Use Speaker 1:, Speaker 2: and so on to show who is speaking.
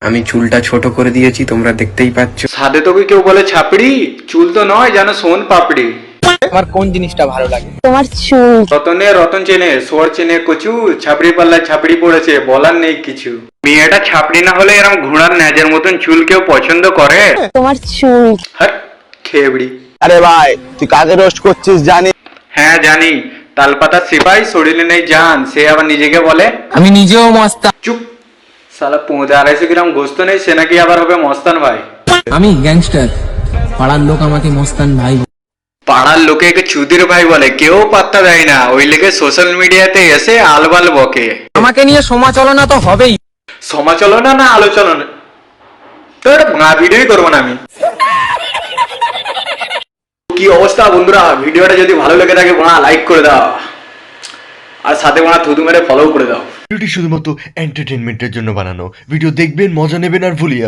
Speaker 1: আমি চুলটা ছোট করে দিয়েছি, তোমরা দেখতেই পাচ্ছ।
Speaker 2: সাদে তোকে কেউ বলে ছাপড়ি, চুল তো নয় যেন সোন পাপড়ি।
Speaker 3: আমার কোন জিনিসটা ভালো লাগে?
Speaker 4: তোমার চুল।
Speaker 2: রতনে রতন চেনে, সোর চেনে কচু, ছাপড়ি পাল্লায় ছাপড়ি পড়েছে, বলার নেই কিছু। মেয়েটা ছাপড়ি না হলে এরকম ঘোড়ার ন্যাজের মতন চুল কেউ পছন্দ করে?
Speaker 4: তোমার চুল।
Speaker 2: হাট খেবড়ি।
Speaker 5: আরে ভাই তুই কাকে রোস্ট করছিস জানি?
Speaker 2: হ্যাঁ জানি, তালপাতা সিপাই শরীরে নেই জান, সে আবার নিজেকে বলে
Speaker 3: আমি নিজেও মস্তান।
Speaker 2: চুপ সালা 250 গ্রাম গোস্ত নেই, সে নাকি আবার হবে মস্তান ভাই।
Speaker 3: আমি গ্যাংস্টার, পাড়ার লোক আমাকে মস্তান ভাই।
Speaker 2: পাড়ার লোকে একে চুদির ভাই বলে, কেউ পাত্তা দেয় না, ওই লেগে সোশ্যাল মিডিয়াতে এসে আলবাল বকে।
Speaker 3: আমাকে নিয়ে সমালোচনা তো হবেই।
Speaker 2: সমালোচনা না আলোচনা, তোর ভিডিওই করবো না আমি। কি অবস্থা বন্ধুরা, ভিডিওটা যদি ভালো লেগে থাকে লাইক করে দাও, আর সাথে থুতু মেরে ফলো করে দাও।
Speaker 6: ভিডিওটি শুধুমাত্র এন্টারটেনমেন্টের জন্য বানানো ভিডিও, দেখবেন মজা নেবেন আর ভুলিয়ে